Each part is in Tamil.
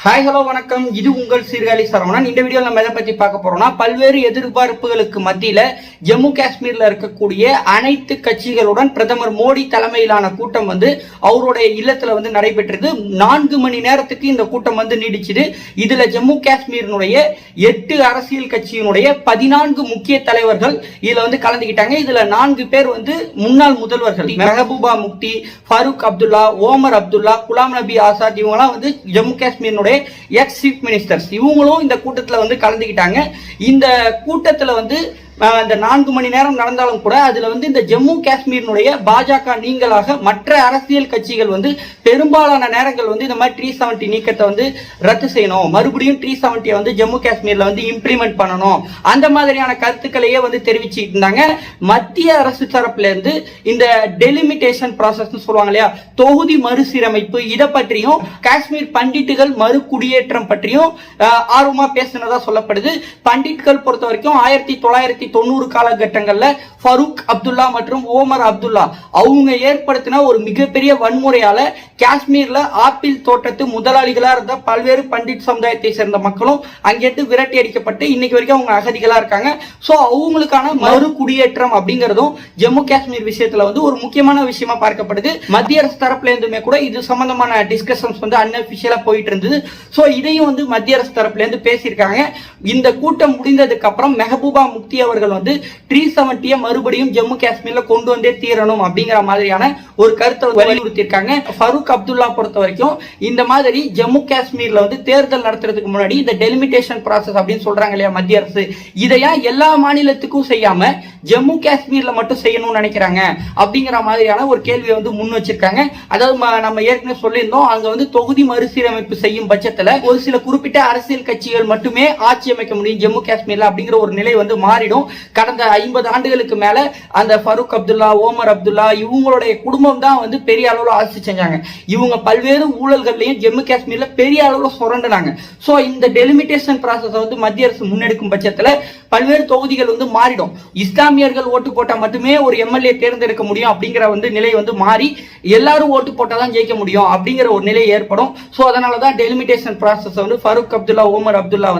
ஹாய் ஹலோ வணக்கம். இது உங்கள் சீர்காழி சரவணன். இந்த வீடியோ நம்ம எதை பத்தி பார்க்க போறோம்னா, பல்வேறு எதிர்பார்ப்புகளுக்கு மத்தியில ஜம்மு காஷ்மீர்ல இருக்கக்கூடிய அனைத்து கட்சிகளுடன் பிரதமர் மோடி தலைமையிலான கூட்டம் அவருடைய இல்லத்துல நடைபெற்றது. 4 மணி நேரத்துக்கு இந்த கூட்டம் நீடிச்சது. இதுல ஜம்மு காஷ்மீரினுடைய 8 அரசியல் கட்சியினுடைய 14 முக்கிய தலைவர்கள் இதுல கலந்துகிட்டாங்க. இதுல 4 பேர் முன்னாள் முதல்வர்கள். மெஹபூபா முஃப்தி, ஃபரூக் அப்துல்லா, ஓமர் அப்துல்லா, குலாம் நபி ஆசாத் இவங்கலாம் Jammu Kashmir ex chief ministers இவங்களும் இந்த கூட்டத்துல கலந்துகிட்டாங்க. இந்த கூட்டத்துல இந்த 4 மணி நேரம் நடந்தாலும் கூட அதுல இந்த ஜம்மு காஷ்மீரினுடைய பாஜக நீங்களாக மற்ற அரசியல் கட்சிகள் பெரும்பாலான நேரங்கள் இந்த மாதிரி 370 நீக்கத்தை ரத்து செய்யணும், மறுபடியும் 370 ஜம்மு காஷ்மீர்ல இம்ப்ளிமெண்ட் பண்ணணும், அந்த மாதிரியான கருத்துக்களையே தெரிவிச்சுட்டு இருந்தாங்க. மத்திய அரசு தரப்புல இருந்து இந்த டெலிமிட்டேஷன் ப்ராசஸ் சொல்லுவாங்க இல்லையா, தொகுதி மறுசீரமைப்பு, இதை பற்றியும் காஷ்மீர் பண்டிட்டுகள் மறு குடியேற்றம் பற்றியும் ஆர்வமா பேசினதா சொல்லப்படுது. பண்டிட்கள் பொறுத்த வரைக்கும் 1990 காலகட்டங்கள்ல ஃபரூக் அப்துல்லா மற்றும் ஓமர் அப்துல்லா அவங்க ஏற்படுத்தின ஒரு மிகப்பெரிய வன்முறையால காஷ்மீர்ல ஆப்பிள் தோட்டத்து முதலாளிகளா இருந்த பல்வேறு பண்டிட் சமுதாயத்தை சேர்ந்த மக்களும் அங்கிருந்து விரட்டி அடிக்கப்பட்டு இன்னைக்கு வரைக்கும் அவங்க அகதிகளா இருக்காங்க. சோ அவங்களுக்கான மறு குடியேற்றம் அப்படிங்கறதும் ஜம்மு காஷ்மீர் விஷயத்துல ஒரு முக்கியமான விஷயமா பார்க்கப்படுது. மத்திய அரசு தரப்புல இருந்துமே கூட இது சம்பந்தமான டிஸ்கஷன்ஸ் அன்அபிஷியலா போயிட்டு இருந்தது. சோ இதையும் மத்திய அரசு தரப்புல இருந்து பேசியிருக்காங்க. இந்த கூட்டம் முடிந்ததுக்கு அப்புறம் மெஹபூபா முஃப்தி அவர்கள் 370 மறுபடியும் ஜம்மு காஷ்மீர்ல கொண்டு வந்தே தீரணும் அப்படிங்கிற மாதிரியான ஒரு கருத்தை வலியுறுத்தி இருக்காங்க. ஃபரூக் அப்துல்லா பொறுத்த வரைக்கும் இந்த மாதிரி ஜம்மு காஷ்மீர்ல தேர்தல் நடத்துறதுக்கு முன்னாடி இந்த டெலிமிட்டேஷன் ப்ராசஸ் அப்படின்னு சொல்றாங்க இல்லையா மத்திய அரசு, இதையா எல்லா மாநிலத்துக்கும் செய்யாம ஜம்மு காஷ்மீர்ல மட்டும் செய்யணும்னு நினைக்கிறாங்க அப்படிங்கிற மாதிரியான ஒரு கேள்வியை முன் வச்சிருக்காங்க. அதாவது நம்ம ஏற்கனவே சொல்லியிருந்தோம், அங்க தொகுதி மறுசீரமைப்பு செய்யும் பட்சத்துல ஒரு சில குறிப்பிட்ட அரசியல் கட்சிகள் மட்டுமே ஆட்சி அமைக்க முடியும் ஜம்மு காஷ்மீர்ல அப்படிங்கிற ஒரு நிலை மாறிடும். கடந்த 50 ஆண்டுகளுக்கு மேல அந்த ஃபரூக் அப்துல்லா, ஓமர் அப்துல்லா இவங்களுடைய குடும்பம் தான் பெரிய அளவுல ஆட்சி செஞ்சாங்க. இவங்க பல்வேறு ஊழல்களையும் ஜம்மு காஷ்மீர்ல பெரிய அளவுல சுரண்டினாங்க. சோ இந்த டெலிமிட்டேஷன் ப்ராசஸ் மத்திய அரசு முன்னெடுக்கும் பட்சத்துல பல்வேறு தொகுதிகள் மாறிடும். இஸ்லாமியர்கள் ஓட்டு போட்டா மட்டுமே ஒரு எம்எல்ஏ தேர்ந்தெடுக்க முடியும் அப்படிங்கிற நிலை மாறி எல்லாரும் ஓட்டு போட்டாதான் ஜெயிக்க முடியும் அப்படிங்கிற ஒரு நிலை ஏற்படும். சோ அதனாலதான் டெலிமிட்டேஷன் ப்ராசஸ் ஃபரூக் அப்துல்லா, ஓமர் அப்துல்லா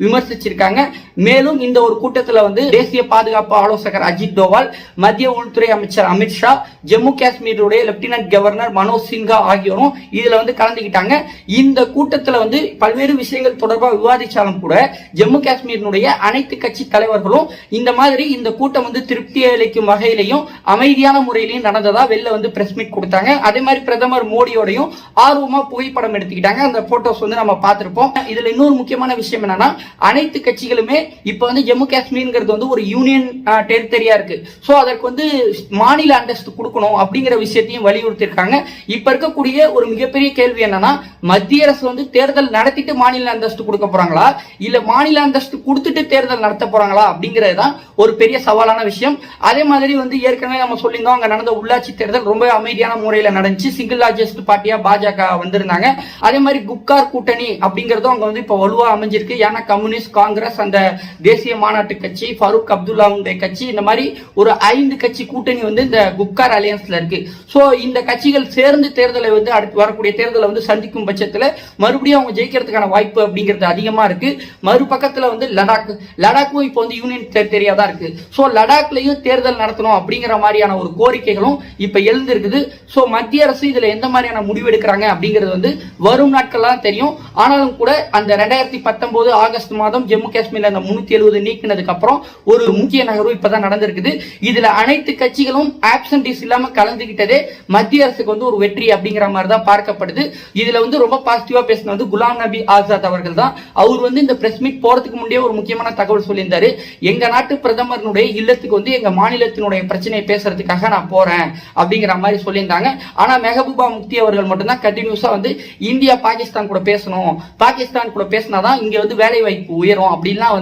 விமர்சிச்சிருக்காங்க. மேலும் இந்த ஒரு கூட்டத்தில் தேசிய பாதுகாப்பு ஆலோசகர் அஜித் டோவால், மத்திய உள்துறை அமைச்சர் அமித்ஷா, ஜம்மு காஷ்மீருடைய லெப்டினன்ட் கவர்னர் மனோஜ் சின்ஹா ஆகியோரும் இதுல கலந்துகிட்டாங்க. இந்த கூட்டத்தில் பல்வேறு விஷயங்கள் தொடர்பாக விவாதிச்சாலும் கூட ஜம்மு காஷ்மீரினுடைய அனைத்து கட்சி தலைவர்களும் இந்த மாதிரி இந்த கூட்டம் திருப்தி அளிக்கும் வகையிலையும் அமைதியான முறையிலையும் நடந்ததா வெளில பிரஸ் மீட் கொடுத்தாங்க. அதே மாதிரி பிரதமர் மோடியோடையும் ஆர்வமா புகைப்படம் எடுத்துக்கிட்டாங்க. அந்த போட்டோஸ் நம்ம பார்த்திருப்போம். இதுல இன்னொரு முக்கியமான விஷயம் என்னன்னா, அனைத்து கட்சிகளுமே இப்ப ஜம்மு காஷ்மீர்ங்கிறது ஒரு யூனியன் டெரிட்டரியா இருக்கு. சோ அதற்கு மாநில அந்தஸ்து கொடுக்கணும் அப்படிங்கிற விஷயத்தையும் வலியுறுத்தி இருக்காங்க. இப்ப இருக்கக்கூடிய ஒரு மிகப்பெரிய கேள்வி என்னன்னா, மத்திய அரசு தேர்தல் நடத்திட்டு மாநில அந்தஸ்து கொடுக்க போறாங்களா, இல்ல மாநில அந்தஸ்து கொடுத்துட்டு தேர்தல் நடத்த போறாங்களா அப்படிங்கிறது தான் ஒரு பெரிய சவாலான விஷயம். அதே மாதிரி ஏற்கனவே நம்ம சொல்லியிருந்தோம், அங்க நடந்த உள்ளாட்சி தேர்தல் ரொம்ப அமைதியான முறையில் நடந்துச்சு. சிங்கிள் லார்ஜஸ்ட் பார்ட்டியா பாஜக வந்திருந்தாங்க. அதே மாதிரி குப்கார் கூட்டணி அப்படிங்கறதும் அங்க இப்ப வலுவா அமைஞ்சிருக்கு. ஏன்னா கம்யூனிஸ்ட், காங்கிரஸ், அந்த தேசிய மாநாட்டு கட்சி, ஃபரூக் அப்துல்லாவுடைய கட்சி, இந்த மாதிரி ஒரு 5 கட்சி கூட்டணி இந்த குப்கார் அலையன்ஸ்ல இருக்கு. சோ இந்த கட்சிகள் சேர்ந்து தேர்தலை அடுத்து வரக்கூடிய தேர்தலை சந்திக்கும் பட்சத்துல மறுபடியும் அவங்க ஜெயிக்கிறதுக்கான வாய்ப்பு அப்படிங்கிறது அதிகமா இருக்கு. மறுபக்கத்துல லடாக்கும் இப்போ யூனியன் டெரிட்டரியா தான் இருக்கு. சோ லடாக்லயும் தேர்தல் நடத்தணும் அப்படிங்கிற மாதிரியான ஒரு கோரிக்கைகளும் இப்ப எழுந்திருக்குது. சோ மத்திய அரசு இதுல எந்த மாதிரியான முடிவு எடுக்கிறாங்க அப்படிங்கிறது வரும் நாட்கள்லாம் தெரியும். ஆனாலும் கூட அந்த 2019 ஆகஸ்ட் மாதம் ஜம்மு காஷ்மீர்ல அந்த 370 நீக்கினதுக்கு அப்புறம் ஒரு முக்கிய நகர்வு இப்பதான் நடந்திருக்குது. இதுல அனைத்து கட்சிகளும் ஆப்சன்டீஸ் இல்லாம கலந்துகிட்டதே மத்திய அரசுக்கு ஒரு வெற்றி அப்படிங்கிற மாதிரி தான் பார்க்கப்படுது. இதுல ரொம்ப பாசிட்டிவா பேசினது குலாம் நபி ஆசாத் அவர்கள் தான். அவர் இந்த பிரஸ் மீட் போறதுக்கு முன்னே ஒரு முக்கியமான தகவல் சொல்லியிருந்தாரு. எங்க நாட்டு பிரதமருடைய இல்லத்துக்கு எங்க மாநிலத்தினுடைய பிரச்சனையை பேசுறதுக்காக நான் போறேன் அப்படிங்கிற மாதிரி சொல்லியிருந்தாங்க. ஆனா மெஹபூபா முஃப்தி அவர்கள் மட்டும்தான் கண்டினியூஸா இந்தியா பாகிஸ்தான் கூட பேசணும், பாகிஸ்தான் கூட பேசினாதான் இங்க வேலை வாய்ப்பு உயரும் அப்படின்லாம்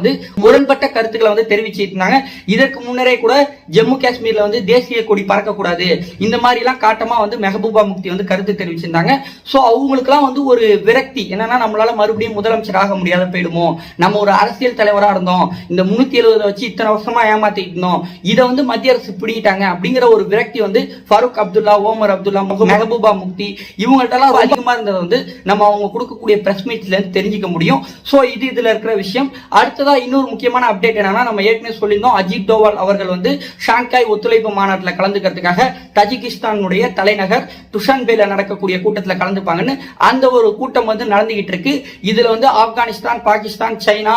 முரண்பட்ட கருத்துக்களை தெரிவிச்சு தெரிவிச்சிட்டு இருந்தாங்க. இதற்கு முன்னரே கூட ஜம்மு காஷ்மீர்ல வந்து தேசிய கொடி பறக்கக்கூடாது இந்த மாதிரி எல்லாம் காட்டமா வந்து மெஹபூபா முஃப்தி வந்து கருத்து தெரிவிச்சிருந்தாங்க. சோ அவங்களுக்கு எல்லாம் வந்து ஒரு விரக்தி என்னன்னா, நம்மளால மறுபடியும் முதலமைச்சர் ஆக முடியாத போயிடுமோ, நம்ம ஒரு அரசியல் தலைவரா இருந்தோம், இந்த 370 வச்சு இத்தனை வருஷமா ஏமாத்திட்டு இருந்தோம், இதை வந்து மத்திய அரசு பிடிக்கிட்டாங்க அப்படிங்கிற ஒரு விரக்தி வந்து ஃபாரூக் அப்துல்லா, ஓமர் அப்துல்லா, மெஹபூபா முஃப்தி இவங்கள்ட்ட எல்லாம் அதிகமா இருந்தது வந்து நம்ம அவங்க கொடுக்கக்கூடிய பிரஸ் மீட்ல இருந்து தெரிஞ்சுக்க முடியும். சோ இதுல இருக்கிற விஷயம். அடுத்ததா இன்னொரு முக்கியமான அப்டேட் என்னன்னா, நம்ம ஏற்கனவே சொல்லியிருந்தோம், அஜித் டோவால் அவர்கள் வந்து ஷாங்காய் ஒத்துழைப்பு மாநாட்டில் கலந்துக்கிறதுக்காக தஜிகிஸ்தானுடைய தலைநகர் துஷான்பேல நடக்கக்கூடிய கூட்டத்தில் கலந்துப்பாங்கன்னு அந்த ஒரு கூட்டம் வந்து நடந்துகிட்டு இருக்கு. இதுல வந்து Afghanistan, Pakistan, China,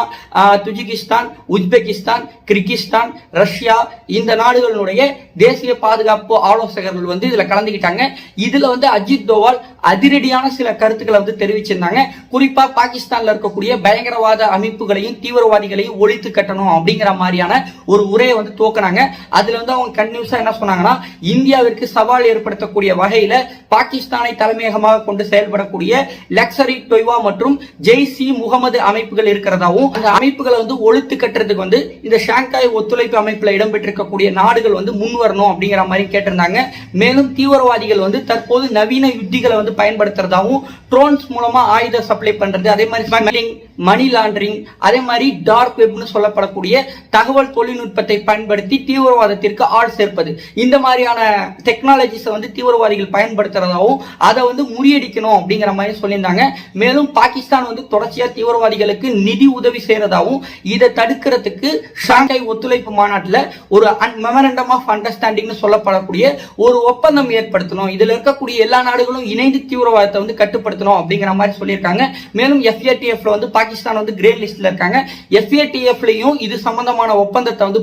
Tajikistan, Uzbekistan, Kyrgyzstan, Russia இந்த நாடுகளுடைய தேசிய பாதுகாப்பு ஆலோசகர்கள் வந்து இதுல கலந்துகிட்டாங்க. இதுல வந்து அஜித் டோவால் அதிரடியான சில கருத்துக்களை வந்து தெரிவிச்சிருந்தாங்க. குறிப்பா பாகிஸ்தான்ல இருக்கக்கூடிய பயங்கரவாத அமைப்புகளையும் தீவிரவாதிகளையும் ஒழித்து கட்டணும் அப்படிங்கிற மாதிரியான ஒரு உரையை வந்து துவக்கினாங்க. அதுல வந்து அவங்க கன்னியூஸா என்ன சொன்னாங்கன்னா, இந்தியாவிற்கு சவால் ஏற்படுத்தக்கூடிய வகையில பாகிஸ்தானை தலைமையகமாக கொண்டு செயல்படக்கூடிய லக்சரி தொய்வா மற்றும் ஜெய்ஷ் முகமது அமைப்புகள் இருக்கிறதாவும், அந்த அமைப்புகளை வந்து ஒழித்து கட்டுறதுக்கு வந்து இந்த ஷாங்காய் ஒத்துழைப்பு அமைப்புல இடம்பெற்றிருக்கக்கூடிய நாடுகள் வந்து முன் வரணும் அப்படிங்கிற மாதிரி கேட்டிருந்தாங்க. மேலும் தீவிரவாதிகள் வந்து தற்போது நவீன யுத்திகளை வந்து பயன்படுத்துறதாவும், ட்ரோன்ஸ் மூலமா ஆயுத சப்ளை பண்றது, அதே மாதிரி மணி லாண்டரிங், அதே மாதிரி டார்க் வெப்னு சொல்லப்படக்கூடிய தகவல் தொழில்நுட்பத்தை பயன்படுத்தி தீவிரவாதத்திற்கு ஆள் சேர்ப்பது, இந்த மாதிரியான டெக்னாலஜிஸ் வந்து தீவிரவாதிகள் பயன்படுத்துறதாவும் அதை வந்து முறியடிக்கணும் அப்படிங்கிற மாதிரி சொல்லியிருந்தாங்க. மேலும் பாகிஸ்தான் வந்து தொடர்ச்சியா தீவிரவாதிகளுக்கு நிதி உதவி செய்யறதாவும், இதை தடுக்கிறதுக்கு ஷாங்காய் ஒத்துழைப்பு மாநாட்டில் ஒரு மெமரண்டம் ஆஃப் அண்டர்ஸ்டாண்டிங் சொல்லப்படக்கூடிய ஒரு ஒப்பந்தம் ஏற்படுத்தணும், இதுல இருக்கக்கூடிய எல்லா நாடுகளும் இணைந்து தீவிரவாதத்தை வந்து கட்டுப்படுத்தணும் அப்படிங்கிற மாதிரி சொல்லியிருக்காங்க. மேலும் FATF வந்து பாகிஸ்தான் வந்து கிரே லிஸ்ட்ல இருக்காங்க. FATF-லயும் இது சம்பந்தமான ஒப்பந்தத்தை வந்து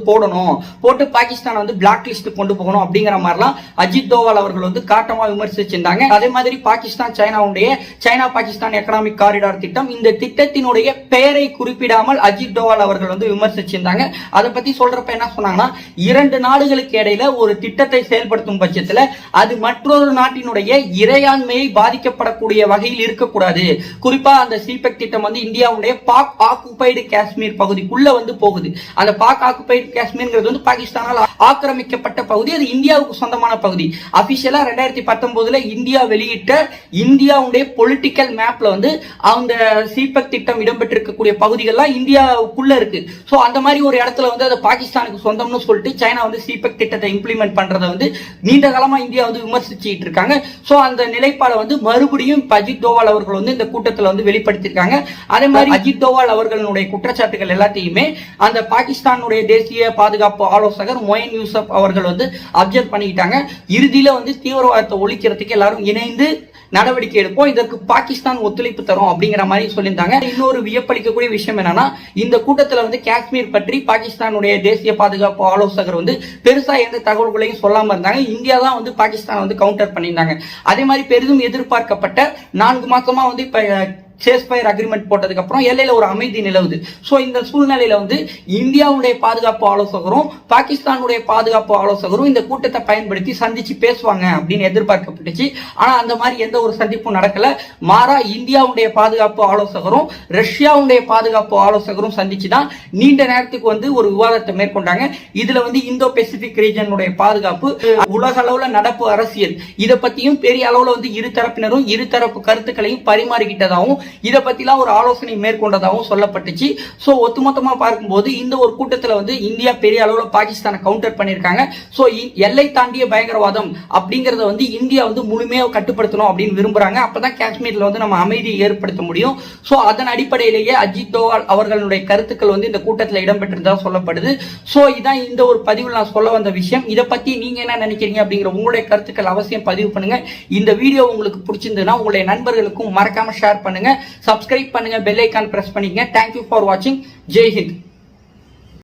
போட்டு பாகிஸ்தான் வந்து பிளாக் லிஸ்ட் கொண்டு போகணும் அப்படிங்கிற மாதிரிலாம் அஜித் டோவால் அவர்கள் வந்து காட்டமா விமர்சிச்சிருந்தாங்க. அதே மாதிரி பாகிஸ்தான் சைனாவுடைய சைனா பாகிஸ்தான் எக்கனாமிக் காரிடார் திட்டம், இந்த திட்டத்தினுடைய பெயரை குறிப்பிடாமல் அஜித் டோவால் அவர்கள் வந்து விமர்சிச்சிருந்தாங்க. அதை பத்தி சொல்றப்ப என்ன சொன்னாங்கன்னா, 2 நாடுகளுக்கு இடையில ஒரு திட்டத்தை செயல்படுத்தும் பட்சத்தில் அது மற்றொரு நாட்டினுடைய இறையாண்மையை பாதிக்கப்படக்கூடிய வகையில் இருக்கக்கூடாது. குறிப்பா அந்த சிபெக் திட்டம் வந்து இந்தியாவுடைய பாக் ஆக்குபைடு காஷ்மீர் பகுதிக்குள்ள வந்து போகுது. அந்த பாக் ஆக்குபைடு காஷ்மீர்ங்கிறது வந்து பாகிஸ்தானால் ஆக்கிரமிக்கப்பட்ட பகுதி, அது இந்தியாவுக்கு சொந்தமான பகுதி. அபிஷியலா 2019 இந்தியா வெளியிட்ட இந்தியாவுடைய பொலிட்டிக்கல் மேப்ல வந்து அந்த சிபெக் திட்டம் இடம்பெற்றிருக்கக்கூடிய பகுதிகள்லாம் இந்தியாவுக்குள்ள இருக்கு. சோ அந்த மாதிரி ஒரு இடத்துல வந்து அது பாகிஸ்தானுக்கு சொந்தம்னு சொல்லிட்டு சைனா வந்து சிபெக் திட்டத்தை இம்ப்ளிமெண்ட் பண்றதை வந்து நீண்ட காலமா இந்தியா வந்து விமர்சிச்சுட்டு இருக்காங்க. சோ அந்த நிலைப்பாடை வந்து மறுபடியும் அஜித் டோவால் அவர்கள் வந்து இந்த கூட்டத்தில் வந்து வெளிப்படுத்தியிருக்காங்க. அதே மாதிரி அஜித் டோவால் அவர்களுடைய குற்றச்சாட்டுகள் எல்லாத்தையுமே அந்த பாகிஸ்தானுடைய தேசிய பாதுகாப்பு ஆலோசகர் மொயின் யூசப் அவர்கள் வந்து அப்சர்வ் பண்ணிக்கிட்டாங்க. இறுதியில வந்து தீவிரவாதத்தை ஒழிக்கிறதுக்கு எல்லாரும் இணைந்து நடவடிக்கை எடுப்போம், இதற்கு பாகிஸ்தான் ஒத்துழைப்பு தரும் அப்படிங்கிற மாதிரி சொல்லியிருந்தாங்க. இன்னொரு வியப்பளிக்கக்கூடிய விஷயம் என்னன்னா, இந்த கூட்டத்தில் வந்து காஷ்மீர் பற்றி பாகிஸ்தானுடைய தேசிய பாதுகாப்பு ஆலோசகர் வந்து பெருசா எந்த தகவல்களையும் சொல்லாம இருந்தாங்க. இந்தியா தான் வந்து பாகிஸ்தான் வந்து கவுண்டர் பண்ணியிருந்தாங்க. அதே மாதிரி பெரிதும் எதிர்பார்க்கப்பட்ட 4 மாசமா வந்து இப்ப சேஸ்பயர் அக்ரிமெண்ட் போட்டதுக்கு அப்புறம் எல்லையில ஒரு அமைதி நிலவுது. சோ இந்த சூழ்நிலையில வந்து இந்தியாவுடைய பாதுகாப்பு ஆலோசகரும் பாகிஸ்தானுடைய பாதுகாப்பு ஆலோசகரும் இந்த கூட்டத்தை பயன்படுத்தி சந்திச்சு பேசுவாங்க அப்படின்னு எதிர்பார்க்கப்பட்டுச்சு. ஆனா அந்த மாதிரி எந்த ஒரு சந்திப்பும் நடக்கல. மாறா இந்தியாவுடைய பாதுகாப்பு ஆலோசகரும் ரஷ்யாவுடைய பாதுகாப்பு ஆலோசகரும் சந்திச்சுதான் நீண்ட நேரத்துக்கு வந்து ஒரு விவாதத்தை மேற்கொண்டாங்க. இதுல வந்து இந்தோ பெசிபிக் ரீஜனுடைய பாதுகாப்பு, உலக அளவுல நடப்பு அரசியல், இதை பத்தியும் பெரிய அளவுல வந்து இருதரப்பினரும் இருதரப்பு கருத்துக்களையும் பரிமாறிக்கிட்டதாகவும் இதை பத்திலாம் ஒரு ஆலோசனை மேற்கொண்டதாகவும் சொல்லப்பட்டுச்சு. சோ ஒட்டுமொத்தமா பார்க்கும்போது இந்த ஒரு கூட்டத்தில் வந்து இந்தியா பெரிய அளவுல பாகிஸ்தானை கவுண்டர் பண்ணிருக்காங்க. சோ எல்லை தாண்டிய பயங்கரவாதம் அப்படிங்கறத வந்து இந்தியா வந்து முழுமையாக கட்டுப்படுத்தணும் அப்படின்னு விரும்புறாங்க. அப்பதான் காஷ்மீர்ல வந்து நம்ம அமைதியை ஏற்படுத்த முடியும். சோ அதன் அடிப்படையிலேயே அஜித் டோவால் அவர்களுடைய கருத்துக்கள் வந்து இந்த கூட்டத்தில் இடம்பெற்றிருந்ததா சொல்லப்படுது. சோ இதான் இந்த ஒரு பதிவில் நான் சொல்ல வந்த விஷயம். இதை பத்தி நீங்க என்ன நினைக்கிறீங்க அப்படிங்கிற உங்களுடைய கருத்துக்கள் அவசியம் பதிவு பண்ணுங்க. இந்த வீடியோ உங்களுக்கு பிடிச்சிருந்ததுன்னா உங்களுடைய நண்பர்களுக்கும் மறக்காம ஷேர் பண்ணுங்க. சப்ஸ்கிரைப் பண்ணுங்க, பெல் ஐகான் பிரஸ் பண்ணிக்கங்க. தேங்க்யூ ஃபார் வாட்சிங். ஜெய் ஹிந்த்.